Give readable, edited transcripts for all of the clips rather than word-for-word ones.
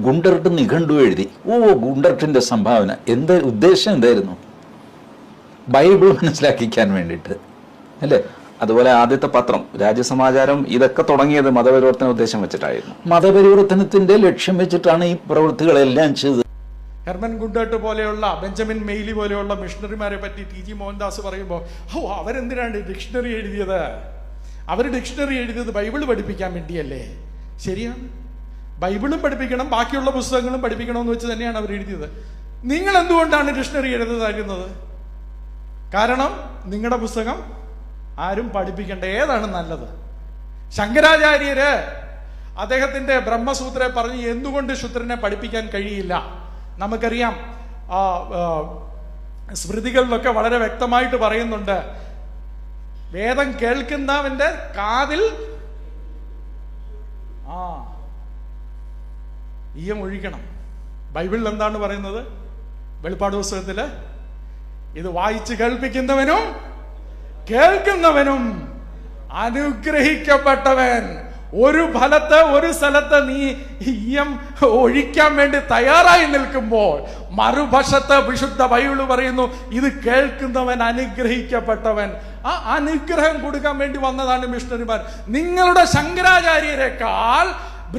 Gundert നിഘണ്ടു എഴുതി. ഗുണ്ടർട്ടിൻ്റെ സംഭാവന ഉദ്ദേശം എന്തായിരുന്നു? ബൈബിൾ മനസ്സിലാക്കിക്കാൻ വേണ്ടിയിട്ട് അല്ലേ? അതുപോലെ ആദ്യത്തെ പത്രം രാജ്യസമാചാരം ഇതൊക്കെ തുടങ്ങിയത് മതപരിവർത്തന ഉദ്ദേശം വെച്ചിട്ടായിരുന്നു. മതപരിവർത്തനത്തിന്റെ ലക്ഷ്യം വെച്ചിട്ടാണ് ഈ പ്രവൃത്തികളെല്ലാം ചെയ്തത്. ഹെർമൻ ഗുണ്ടർട്ട് പോലെയുള്ള, ബെഞ്ചമിൻ മെയ്ലി പോലെയുള്ള മിഷണറിമാരെ പറ്റി ടി.ജി. മോഹൻദാസ് പറയുമ്പോൾ അവരെന്തിനാണ് ഡിക്ഷണറി എഴുതിയത്? അവർ ഡിക്ഷണറി എഴുതിയത് ബൈബിൾ പഠിപ്പിക്കാൻ വേണ്ടിയല്ലേ? ശരിയാണ്, ബൈബിളും പഠിപ്പിക്കണം, ബാക്കിയുള്ള പുസ്തകങ്ങളും പഠിപ്പിക്കണമെന്ന് വെച്ച് തന്നെയാണ് അവർ എഴുതിയത്. നിങ്ങൾ എന്തുകൊണ്ടാണ് ഡിക്ഷണറി എഴുതുന്നത്? കാരണം നിങ്ങളുടെ പുസ്തകം ആരും പഠിപ്പിക്കേണ്ട. ഏതാണ് നല്ലത്? ശങ്കരാചാര്യര് അദ്ദേഹത്തിന്റെ ബ്രഹ്മസൂത്രെ പറഞ്ഞ് എന്തുകൊണ്ട് ശൂദ്രനെ പഠിപ്പിക്കാൻ കഴിയില്ല. നമുക്കറിയാം, സ്മൃതികളിലൊക്കെ വളരെ വ്യക്തമായിട്ട് പറയുന്നുണ്ട്, വേദം കേൾക്കുന്നവന്റെ കാതിൽ ഈയം ഒഴിക്കണം. ബൈബിളിൽ എന്താണ് പറയുന്നത്? വെളിപ്പാട് പുസ്തകത്തില് ഇത് വായിച്ച് കേൾപ്പിക്കുന്നവനും കേൾക്കുന്നവനും അനുഗ്രഹിക്കപ്പെട്ടവൻ. ഒരു സ്ഥലത്ത് നീ ഈയം ഒഴിക്കാൻ വേണ്ടി തയ്യാറായി നിൽക്കുമ്പോൾ മറുവശത്ത് വിശുദ്ധ ബൈബിള് പറയുന്നു ഇത് കേൾക്കുന്നവൻ അനുഗ്രഹിക്കപ്പെട്ടവൻ. ആ അനുഗ്രഹം കൊടുക്കാൻ വേണ്ടി വന്നതാണ് മിഷണറിമാർ. നിങ്ങളുടെ ശങ്കരാചാര്യരെക്കാൾ,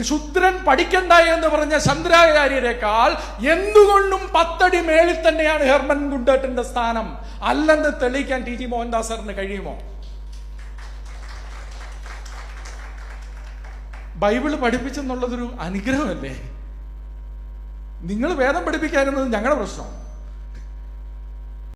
ശുദ്രൻ പഠിക്കണ്ട എന്ന് പറഞ്ഞ ശങ്കരാചാര്യരെക്കാൾ എന്തുകൊണ്ടും 10 അടി മേളിൽ തന്നെയാണ് ഹെർമൻ ഗുണ്ടർട്ടിന്റെ സ്ഥാനം. അല്ലെന്ന് തെളിയിക്കാൻ ടി.ജി. മോഹൻദാസ് സാറിന് കഴിയുമോ? ബൈബിള് പഠിപ്പിച്ചെന്നുള്ളതൊരു അനുഗ്രഹമല്ലേ? നിങ്ങൾ വേദം പഠിപ്പിക്കാതിരുന്നത് ഞങ്ങളുടെ പ്രശ്നം.